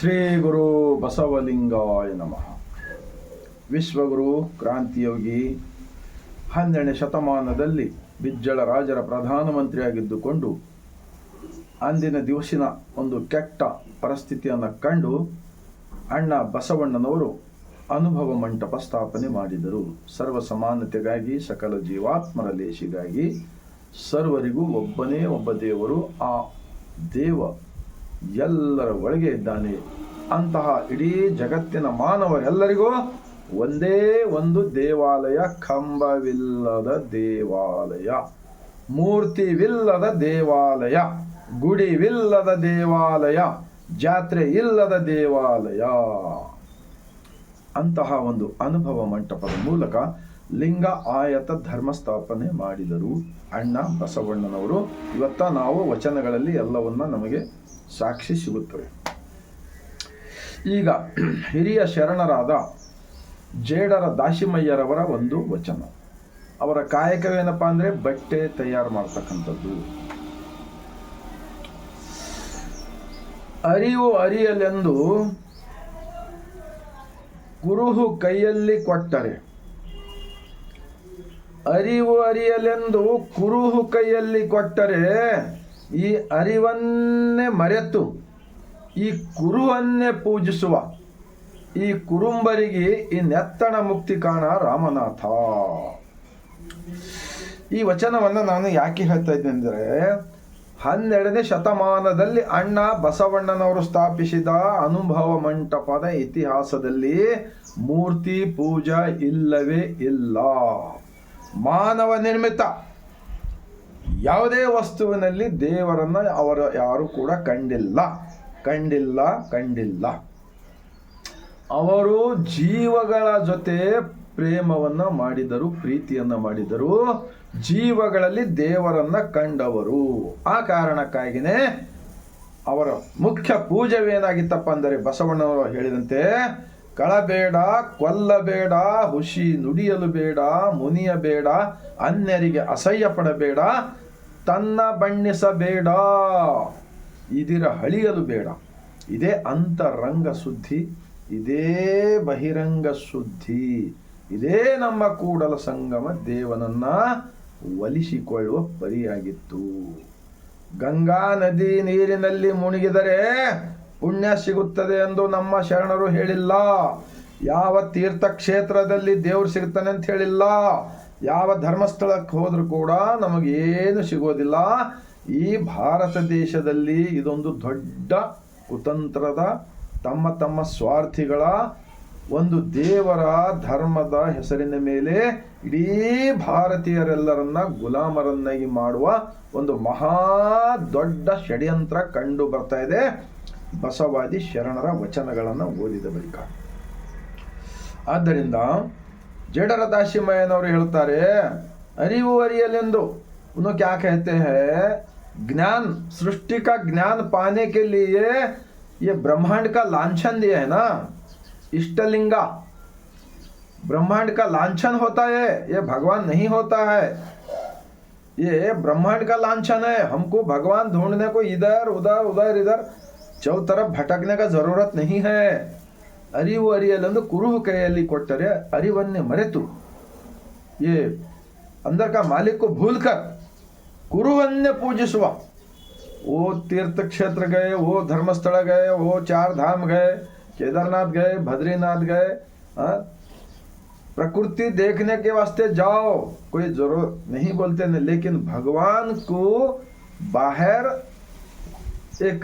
ಶ್ರೀ ಗುರು ಬಸವಲಿಂಗಾಯ ನಮಃ. ವಿಶ್ವಗುರು ಕ್ರಾಂತಿಯೋಗಿ 12ನೇ ಶತಮಾನದಲ್ಲಿ ಬಿಜ್ಜಳ ರಾಜರ ಪ್ರಧಾನಮಂತ್ರಿಯಾಗಿದ್ದುಕೊಂಡು ಅಂದಿನ ದಿವಸಿನ ಒಂದು ಕೆಟ್ಟ ಪರಿಸ್ಥಿತಿಯನ್ನು ಕಂಡು ಅಣ್ಣ ಬಸವಣ್ಣನವರು ಅನುಭವ ಮಂಟಪ ಸ್ಥಾಪನೆ ಮಾಡಿದರು. ಸರ್ವ ಸಮಾನತೆಗಾಗಿ, ಸಕಲ ಜೀವಾತ್ಮರ ಲೇಷಿಗಾಗಿ, ಸರ್ವರಿಗೂ ಒಬ್ಬನೇ ಒಬ್ಬ ದೇವರು, ಆ ದೇವ ಎಲ್ಲರ ಒಳಗೆ ಇದ್ದಾನೆ. ಅಂತಹ ಇಡೀ ಜಗತ್ತಿನ ಮಾನವರೆಲ್ಲರಿಗೂ ಒಂದೇ ಒಂದು ದೇವಾಲಯ, ಕಂಬವಿಲ್ಲದ ದೇವಾಲಯ, ಮೂರ್ತಿವಿಲ್ಲದ ದೇವಾಲಯ, ಗುಡಿವಿಲ್ಲದ ದೇವಾಲಯ, ಜಾತ್ರೆ ಇಲ್ಲದ ದೇವಾಲಯ. ಅಂತಹ ಒಂದು ಅನುಭವ ಮಂಟಪದ ಮೂಲಕ ಲಿಂಗ ಆಯತ ಧರ್ಮ ಸ್ಥಾಪನೆ ಮಾಡಿದರು ಅಣ್ಣ ಬಸವಣ್ಣನವರು. ಇವತ್ತ ನಾವು ವಚನಗಳಲ್ಲಿ ಎಲ್ಲವನ್ನ ನಮಗೆ ಸಾಕ್ಷಿ ಸಿಗುತ್ತವೆ. ಈಗ ಹಿರಿಯ ಶರಣರಾದ ಜೇಡರ ದಾಶಿಮಯ್ಯರವರ ಒಂದು ವಚನ. ಅವರ ಕಾಯಕವೇನಪ್ಪ ಅಂದರೆ ಬಟ್ಟೆ ತಯಾರು ಮಾಡ್ತಕ್ಕಂಥದ್ದು. ಅರಿವು ಅರಿಯಲೆಂದು ಕುರುಹು ಕೈಯಲ್ಲಿ ಕೊಟ್ಟರೆ, ಅರಿವು ಅರಿಯಲೆಂದು ಕುರುಹು ಕೈಯಲ್ಲಿ ಕೊಟ್ಟರೆ, ಈ ಅರಿವನ್ನೇ ಮರೆತು ಈ ಕುರುವನ್ನೇ ಪೂಜಿಸುವ ಈ ಕುರುಂಬರಿಗೆ ಈ ನೆತ್ತಣ ಮುಕ್ತಿ ಕಾಣ ರಾಮನಾಥ. ಈ ವಚನವನ್ನು ನಾನು ಯಾಕೆ ಹೇಳ್ತಾ ಇದ್ದೇನೆ ಅಂದರೆ, 12ನೇ ಶತಮಾನದಲ್ಲಿ ಅಣ್ಣ ಬಸವಣ್ಣನವರು ಸ್ಥಾಪಿಸಿದ ಅನುಭವ ಮಂಟಪದ ಇತಿಹಾಸದಲ್ಲಿ ಮೂರ್ತಿ ಪೂಜಾ ಇಲ್ಲವೇ ಇಲ್ಲ. ಮಾನವ ನಿರ್ಮಿತ ಯಾವುದೇ ವಸ್ತುವಿನಲ್ಲಿ ದೇವರನ್ನ ಅವರು ಯಾರು ಕೂಡ ಕಂಡಿಲ್ಲ. ಅವರು ಜೀವಗಳ ಜೊತೆ ಪ್ರೇಮವನ್ನ ಮಾಡಿದರು, ಪ್ರೀತಿಯನ್ನ ಮಾಡಿದರು, ಜೀವಗಳಲ್ಲಿ ದೇವರನ್ನ ಕಂಡವರು. ಆ ಕಾರಣಕ್ಕಾಗಿನೇ ಅವರ ಮುಖ್ಯ ಪೂಜೆವೇನಾಗಿತ್ತಪ್ಪ ಅಂದರೆ, ಬಸವಣ್ಣವರು ಹೇಳಿದಂತೆ ಕಳಬೇಡ, ಕೊಲ್ಲಬೇಡ, ಹುಷಿ ನುಡಿಯಲು ಬೇಡ, ಮುನಿಯಬೇಡ, ಅನ್ಯರಿಗೆ ಅಸಹ್ಯ ಪಡಬೇಡ, ತನ್ನ ಬಣ್ಣಿಸಬೇಡ, ಇದಿರ ಹಳಿಯಲು ಬೇಡ. ಇದೇ ಅಂತರಂಗ ಶುದ್ಧಿ, ಇದೇ ಬಹಿರಂಗ ಶುದ್ಧಿ, ಇದೇ ನಮ್ಮ ಕೂಡಲ ಸಂಗಮ ದೇವನನ್ನ ಒಲಿಸಿಕೊಳ್ಳುವ ಪರಿಯಾಗಿತ್ತು. ಗಂಗಾ ನದಿ ನೀರಿನಲ್ಲಿ ಮುಳುಗಿದರೆ ಪುಣ್ಯ ಸಿಗುತ್ತದೆ ಎಂದು ನಮ್ಮ ಶರಣರು ಹೇಳಿಲ್ಲ. ಯಾವ ತೀರ್ಥಕ್ಷೇತ್ರದಲ್ಲಿ ದೇವರು ಸಿಗ್ತಾನೆ ಅಂತ ಹೇಳಿಲ್ಲ. ಯಾವ ಧರ್ಮಸ್ಥಳಕ್ಕೆ ಹೋದ್ರೂ ಕೂಡ ನಮಗೇನು ಸಿಗೋದಿಲ್ಲ. ಈ ಭಾರತ ದೇಶದಲ್ಲಿ ಇದೊಂದು ದೊಡ್ಡ ಕುತಂತ್ರದ, ತಮ್ಮ ತಮ್ಮ ಸ್ವಾರ್ಥಿಗಳ ಒಂದು ದೇವರ ಧರ್ಮದ ಹೆಸರಿನ ಮೇಲೆ ಇಡೀ ಭಾರತೀಯರೆಲ್ಲರನ್ನ ಗುಲಾಮರನ್ನಾಗಿ ಮಾಡುವ ಒಂದು ಮಹಾ ದೊಡ್ಡ ಷಡ್ಯಂತ್ರ ಕಂಡು ಬರ್ತಾ ಇದೆ ಬಸವಾದಿ ಶರಣರ ವಚನಗಳನ್ನು ಓದಿದ ಬಳಿಕ. ಆದ್ದರಿಂದ ಜೇಡರ ದಾಶಿಮಯ್ಯನವರು ಹೇಳ್ತಾರೆ, ಅರಿವು ಅರಿಯಲೆಂದು उन्होंने क्या कहते हैं, ज्ञान, सृष्टि का ज्ञान पाने के लिए ये ब्रह्मांड का लांछन दिया है ना, इष्टलिंगा ब्रह्मांड का लांछन होता है, ये भगवान नहीं होता है. ये ब्रह्मांड का लांछन है. हमको भगवान ढूंढने को इधर उधर उधर इधर चौथ तरफ भटकने का जरूरत नहीं है. अरिವು ಅರಿಯಲೆಂದು ಕುರುಹು ಕೈಯಲ್ಲಿ ಕೊಟ್ಟರೆ ಅರಿವನ್ನೇ ಮರೆತು, ये अंदर का मालिक को भूलकर कुरुवन्य पूजिಸುವ. वो तीर्थ क्षेत्र गए, वो धर्मस्थल गए, वो 4 धाम गए, केदारनाथ गए, बद्रीनाथ गए, प्रकृति देखने के वास्ते जाओ, कोई जरूरत नहीं बोलते नहीं, लेकिन भगवान को बाहर एक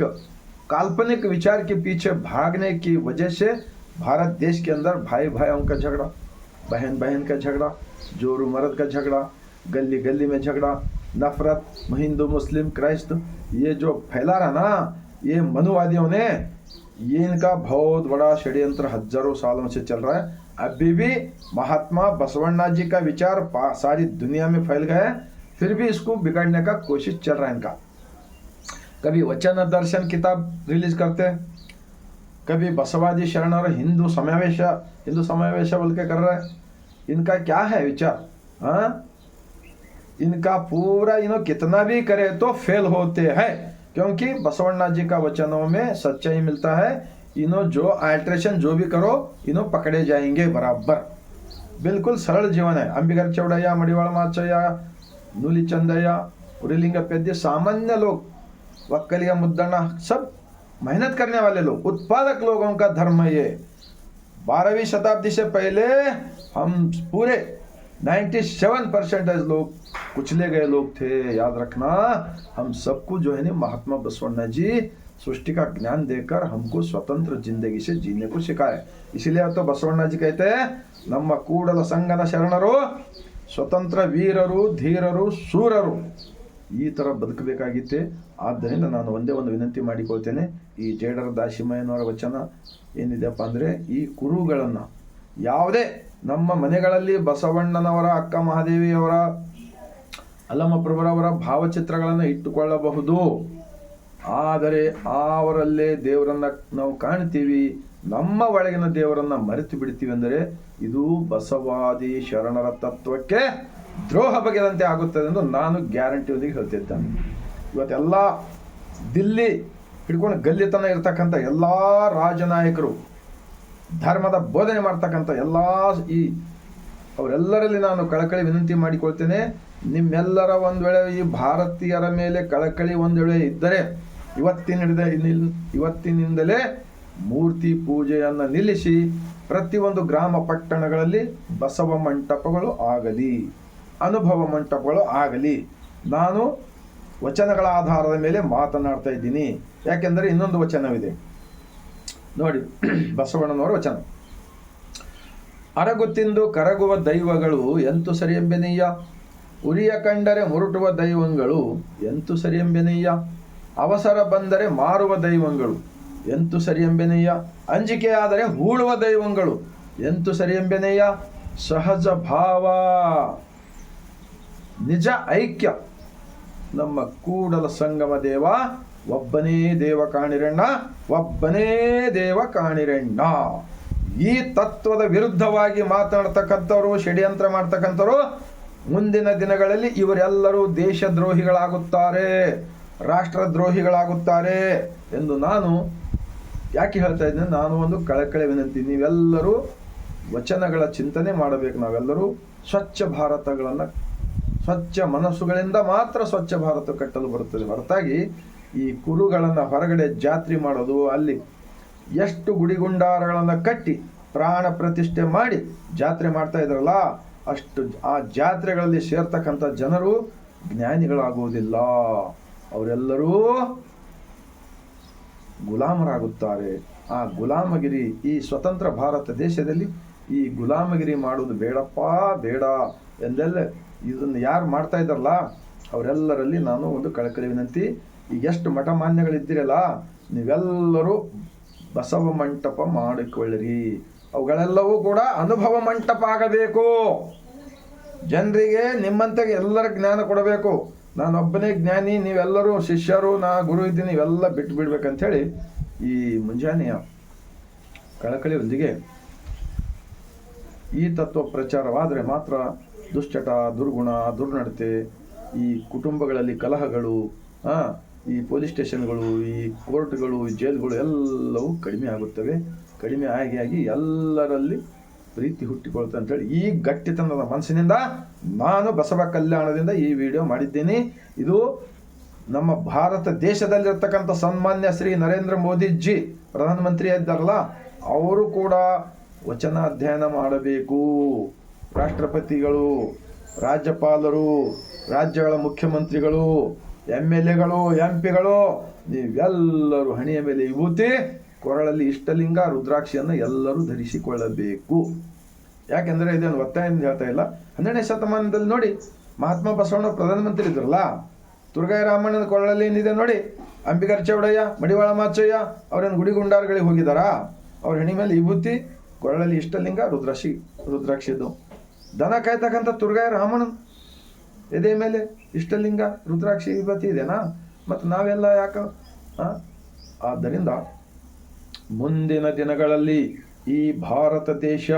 काल्पनिक विचार के पीछे भागने की वजह से भारत देश के अंदर भाई भाइयों का झगड़ा, बहन बहन का झगड़ा, जोरू मर्द का झगड़ा, गली गली में झगड़ा, नफरत, हिंदू मुस्लिम क्राइस्ट, ये जो फैला रहा ना, ये मनुवादियों ने, ये इनका बहुत बड़ा षड्यंत्र हजारों सालों से चल रहा है. अभी भी महात्मा बसवण्णा जी का विचार सारी दुनिया में फैल गया है, फिर भी इसको बिगाड़ने का कोशिश चल रहा है इनका. कभी वचन दर्शन किताब रिलीज करते हैं, कभी बसवादी शरण और हिंदू समावेश बोल के कर रहे हैं. इनका क्या है विचार? इनका पूरा कितना भी करे तो फेल होते हैं, क्योंकि बसवण्णा जी का वचनों में सच्चाई मिलता है. इन्हों जो अल्ट्रेशन जो भी करो इन्हों पकड़े जाएंगे बराबर। बिल्कुल सरल जीवन है। अंबिगर चौड़ಯ್ಯ, मड़ीवाಳ माचಯ್ಯ, नूली चंदಯ್ಯ, पुरीलिंग पेद्य, सामान्य लोग, वक्कलिया मुद्दण्ಣ, सब मेहनत करने वाले लोग, उत्पादक लोगों का धर्म ये। 12वीं शताब्दी से पहले हम पूरे 97% लोग कुचले गए लोग थे। याद रखना, हम सबको जो है ना महात्मा बसवಣ್ಣ जी सृष्टि का ज्ञान देकर हमको स्वतंत्र जिंदगी से जीने को सिखाए। इसलिए तो बसवಣ್ಣ जी कहते हैं ನಮ್ಮ ಕೂಡಲ ಸಂಗನ ಶರಣರು ಸ್ವತಂತ್ರ ವೀರರು, ಧೀರರು, ಶೂರರು ಈ ಥರ ಬದುಕಬೇಕಾಗಿತ್ತೆ. ಆದ್ದರಿಂದ ನಾನು ಒಂದೇ ಒಂದು ವಿನಂತಿ ಮಾಡಿಕೊಳ್ತೇನೆ, ಈ ಜೇಡರ ದಾಸಿಮಯ್ಯನವರ ವಚನ ಏನಿದೆಯಪ್ಪ ಅಂದರೆ, ಈ ಕುರುಗಳನ್ನು ಯಾವುದೇ ನಮ್ಮ ಮನೆಗಳಲ್ಲಿ ಬಸವಣ್ಣನವರ, ಅಕ್ಕ ಮಹಾದೇವಿಯವರ, ಅಲ್ಲಮಪ್ರಭುರವರ ಭಾವಚಿತ್ರಗಳನ್ನು ಇಟ್ಟುಕೊಳ್ಳಬಹುದು. ಆದರೆ ಅವರಲ್ಲೇ ದೇವರನ್ನ ನಾವು ಕಾಣ್ತೀವಿ, ನಮ್ಮ ಒಳಗಿನ ದೇವರನ್ನ ಮರೆತು ಬಿಡ್ತೀವಿ ಅಂದರೆ ಇದು ಬಸವಾದಿ ಶರಣರ ತತ್ವಕ್ಕೆ ದ್ರೋಹ ಬಗೆದಂತೆ ಆಗುತ್ತದೆ ಎಂದು ನಾನು ಗ್ಯಾರಂಟಿಯೊಂದಿಗೆ ಹೇಳ್ತಿದ್ದೇನೆ. ಇವತ್ತೆಲ್ಲ ದಿಲ್ಲಿ ಹಿಡ್ಕೊಂಡು ಗಲ್ಲಿತನ ಇರ್ತಕ್ಕಂಥ ಎಲ್ಲ ರಾಜನಾಯಕರು, ಧರ್ಮದ ಬೋಧನೆ ಮಾಡ್ತಕ್ಕಂಥ ಎಲ್ಲ ಅವರೆಲ್ಲರಲ್ಲಿ ನಾನು ಕಳಕಳಿ ವಿನಂತಿ ಮಾಡಿಕೊಳ್ತೇನೆ. ನಿಮ್ಮೆಲ್ಲರ ಒಂದು ವೇಳೆ ಈ ಭಾರತೀಯರ ಮೇಲೆ ಕಳಕಳಿ ಒಂದು ವೇಳೆ ಇದ್ದರೆ ಇವತ್ತಿನಿಂದಲೇ ಮೂರ್ತಿ ಪೂಜೆಯನ್ನು ನಿಲ್ಲಿಸಿ ಪ್ರತಿಯೊಂದು ಗ್ರಾಮ ಪಟ್ಟಣಗಳಲ್ಲಿ ಬಸವ ಮಂಟಪಗಳು ಆಗಲಿ, ಅನುಭವ ಮಂಟಪಗಳು ಆಗಲಿ. ನಾನು ವಚನಗಳ ಆಧಾರದ ಮೇಲೆ ಮಾತನಾಡ್ತಾ ಇದ್ದೀನಿ. ಯಾಕೆಂದರೆ ಇನ್ನೊಂದು ವಚನವಿದೆ ನೋಡಿ, ಬಸವಣ್ಣನವರ ವಚನ. ಅರಗುತ್ತಿಂದು ಕರಗುವ ದೈವಗಳು ಎಂತು ಸರಿಯೆಂಬೆನಯ್ಯ, ಉರಿಯ ಕಂಡರೆ ಮುರುಟುವ ದೈವಗಳು ಎಂತು ಸರಿಯೆಂಬೆನಯ್ಯ, ಅವಸರ ಬಂದರೆ ಮಾರುವ ದೈವಗಳು ಎಂತು ಸರಿಯೆಂಬೆನಯ್ಯ, ಅಂಜಿಕೆ ಆದರೆ ಹೂಳುವ ದೈವಗಳು ಎಂತು ಸರಿಯೆಂಬೆನಯ್ಯ, ಸಹಜ ಭಾವ ನಿಜ ಐಕ್ಯ ನಮ್ಮ ಕೂಡಲ ಸಂಗಮ ದೇವ ಒಬ್ಬನೇ ದೇವ ಕಾಣಿರಣ್ಣ, ಒಬ್ಬನೇ ದೇವ ಕಾಣಿರಣ್ಣ. ಈ ತತ್ವದ ವಿರುದ್ಧವಾಗಿ ಮಾತನಾಡ್ತಕ್ಕಂಥವ್ರು, ಷಡ್ಯಂತ್ರ ಮಾಡ್ತಕ್ಕಂಥವ್ರು ಮುಂದಿನ ದಿನಗಳಲ್ಲಿ ಇವರೆಲ್ಲರೂ ದೇಶದ್ರೋಹಿಗಳಾಗುತ್ತಾರೆ, ರಾಷ್ಟ್ರದ್ರೋಹಿಗಳಾಗುತ್ತಾರೆ ಎಂದು ನಾನು ಯಾಕೆ ಹೇಳ್ತಾ ಇದ್ದೀನಿ. ನಾನು ಒಂದು ಕಳಕಳಿ ವಿನಂತಿ, ನೀವೆಲ್ಲರೂ ವಚನಗಳ ಚಿಂತನೆ ಮಾಡಬೇಕು. ನಾವೆಲ್ಲರೂ ಸ್ವಚ್ಛ ಭಾರತಗಳನ್ನು, ಸ್ವಚ್ಛ ಮನಸ್ಸುಗಳಿಂದ ಮಾತ್ರ ಸ್ವಚ್ಛ ಭಾರತ ಕಟ್ಟಲು ಬರುತ್ತದೆ. ಹೊರತಾಗಿ ಈ ಕುರುಗಳನ್ನು ಹೊರಗಡೆ ಜಾತ್ರೆ ಮಾಡೋದು, ಅಲ್ಲಿ ಎಷ್ಟು ಗುಡಿಗುಂಡಾರಗಳನ್ನು ಕಟ್ಟಿ ಪ್ರಾಣ ಪ್ರತಿಷ್ಠೆ ಮಾಡಿ ಜಾತ್ರೆ ಮಾಡ್ತಾ ಇದ್ರಲ್ಲ, ಅಷ್ಟು ಆ ಜಾತ್ರೆಗಳಲ್ಲಿ ಸೇರ್ತಕ್ಕಂಥ ಜನರು ಜ್ಞಾನಿಗಳಾಗುವುದಿಲ್ಲ. ಅವರೆಲ್ಲರೂ ಗುಲಾಮರಾಗುತ್ತಾರೆ. ಆ ಗುಲಾಮಗಿರಿ, ಈ ಸ್ವತಂತ್ರ ಭಾರತ ದೇಶದಲ್ಲಿ ಈ ಗುಲಾಮಗಿರಿ ಮಾಡುವುದು ಬೇಡಪ್ಪ, ಬೇಡ ಎಂದೆಲ್ಲ ಇದನ್ನು ಯಾರು ಮಾಡ್ತಾ ಇದ್ದಾರಲ್ಲ ಅವರೆಲ್ಲರಲ್ಲಿ ನಾನು ಒಂದು ಕಳಕಳಿ ವಿನಂತಿ. ಈಗ ಎಷ್ಟು ಮಠ ಮಾನ್ಯಗಳಿದ್ದೀರಲ್ಲ, ನೀವೆಲ್ಲರೂ ಬಸವ ಮಂಟಪ ಮಾಡಿಕೊಳ್ಳಿರಿ. ಅವುಗಳೆಲ್ಲವೂ ಕೂಡ ಅನುಭವ ಮಂಟಪ ಆಗಬೇಕು. ಜನರಿಗೆ ನಿಮ್ಮಂತೆ ಎಲ್ಲರ ಜ್ಞಾನ ಕೊಡಬೇಕು. ನಾನೊಬ್ಬನೇ ಜ್ಞಾನಿ, ನೀವೆಲ್ಲರೂ ಶಿಷ್ಯರು, ನಾ ಗುರು ಇದ್ದೀನಿ, ಇವೆಲ್ಲ ಬಿಟ್ಟು ಬಿಡ್ಬೇಕಂಥೇಳಿ ಈ ಮುಂಜಾನೆಯ ಕಳಕಳಿಯೊಂದಿಗೆ ಈ ತತ್ವ ಪ್ರಚಾರವಾದರೆ ಮಾತ್ರ ದುಶ್ಚಟ, ದುರ್ಗುಣ, ದುರ್ನಡತೆ, ಈ ಕುಟುಂಬಗಳಲ್ಲಿ ಕಲಹಗಳು, ಈ ಪೊಲೀಸ್ ಸ್ಟೇಷನ್ಗಳು, ಈ ಕೋರ್ಟ್ಗಳು, ಈ ಜೈಲ್ಗಳು ಎಲ್ಲವೂ ಕಡಿಮೆ ಆಗುತ್ತವೆ. ಕಡಿಮೆ ಆಗಿ ಎಲ್ಲರಲ್ಲಿ ಪ್ರೀತಿ ಹುಟ್ಟಿಕೊಳ್ತಾ ಅಂತೇಳಿ ಈ ಗಟ್ಟಿತನದ ಮನಸ್ಸಿನಿಂದ ನಾನು ಬಸವ ಕಲ್ಯಾಣದಿಂದ ಈ ವಿಡಿಯೋ ಮಾಡಿದ್ದೀನಿ. ಇದು ನಮ್ಮ ಭಾರತ ದೇಶದಲ್ಲಿರ್ತಕ್ಕಂಥ ಸನ್ಮಾನ್ಯ ಶ್ರೀ ನರೇಂದ್ರ ಮೋದಿಜಿ ಪ್ರಧಾನಮಂತ್ರಿ ಇದ್ದಾರಲ್ಲ, ಅವರು ಕೂಡ ವಚನ ಅಧ್ಯಯನ ಮಾಡಬೇಕು. ರಾಷ್ಟ್ರಪತಿಗಳು, ರಾಜ್ಯಪಾಲರು, ರಾಜ್ಯಗಳ ಮುಖ್ಯಮಂತ್ರಿಗಳು, MLAಗಳು, MP ಗಳು, ನೀವೆಲ್ಲರೂ ಹಣೆಯ ಮೇಲೆ ವಿಭೂತಿ, ಕೊರಳಲ್ಲಿ ಇಷ್ಟಲಿಂಗ, ರುದ್ರಾಕ್ಷಿಯನ್ನು ಎಲ್ಲರೂ ಧರಿಸಿಕೊಳ್ಳಬೇಕು. ಯಾಕೆಂದರೆ ಇದನ್ನು ಒತ್ತಾಯದಿಂದ ಹೇಳ್ತಾ ಇಲ್ಲ. 12ನೇ ಶತಮಾನದಲ್ಲಿ ನೋಡಿ, ಮಹಾತ್ಮ ಬಸವಣ್ಣ ಪ್ರಧಾನಮಂತ್ರಿ ಇದ್ರಲ್ಲ, ತುರ್ಗಾಯ ರಾಮಣ್ಣನ ಕೊರಳಲ್ಲಿ ಏನಿದೆ ನೋಡಿ, ಅಂಬಿಗರ ಚೌಡಯ್ಯ, ಮಡಿವಾಳ ಮಾಚಯ್ಯ ಅವರೇನು ಗುಡಿಗುಂಡಾರ್ಗಳಿಗೆ ಹೋಗಿದ್ದಾರಾ? ಅವ್ರ ಹೆಣಿ ಮೇಲೆ ವಿಭೂತಿ, ಕೊರಳಲ್ಲಿ ಇಷ್ಟಲಿಂಗ, ರುದ್ರಾಕ್ಷಿದು. ದನ ಕಾಯ್ತಕ್ಕಂಥ ತುರ್ಗಾಯ ರಾಮಣ್ಣನ ಎದೆ ಮೇಲೆ ಇಷ್ಟಲಿಂಗ, ರುದ್ರಾಕ್ಷಿ, ವಿಭೂತಿ ಇದೆನಾ? ಮತ್ತು ನಾವೆಲ್ಲ ಯಾಕೆ? ಆದ್ದರಿಂದ ಮುಂದಿನ ದಿನಗಳಲ್ಲಿ ಈ ಭಾರತ ದೇಶ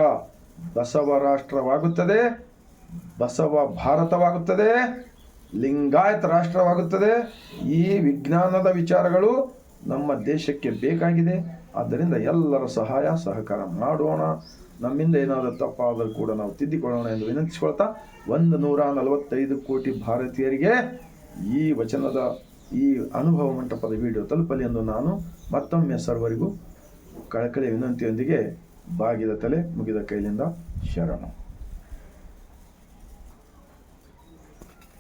ಬಸವ ರಾಷ್ಟ್ರವಾಗುತ್ತದೆ, ಬಸವ ಭಾರತವಾಗುತ್ತದೆ, ಲಿಂಗಾಯತ ರಾಷ್ಟ್ರವಾಗುತ್ತದೆ. ಈ ವಿಜ್ಞಾನದ ವಿಚಾರಗಳು ನಮ್ಮ ದೇಶಕ್ಕೆ ಬೇಕಾಗಿದೆ. ಆದ್ದರಿಂದ ಎಲ್ಲರ ಸಹಾಯ ಸಹಕಾರ ಮಾಡೋಣ. ನಮ್ಮಿಂದ ಏನಾದರೂ ತಪ್ಪಾದರೂ ಕೂಡ ನಾವು ತಿದ್ದಿಕೊಳ್ಳೋಣ ಎಂದು ವಿನಂತಿಸಿಕೊಳ್ತಾ 145 ಕೋಟಿ ಭಾರತೀಯರಿಗೆ ಈ ವಚನದ ಈ ಅನುಭವ ಮಂಟಪದ ವಿಡಿಯೋ ತಲುಪಲಿ ಎಂದು ನಾನು ಮತ್ತೊಮ್ಮೆ ಸರ್ವರಿಗೂ ಕಳಕಳಿಯ ವಿನಂತಿಯೊಂದಿಗೆ ಬಾಗಿದ ತಲೆ ಮುಗಿದ ಕೈಲಿಂದ ಶರಣು.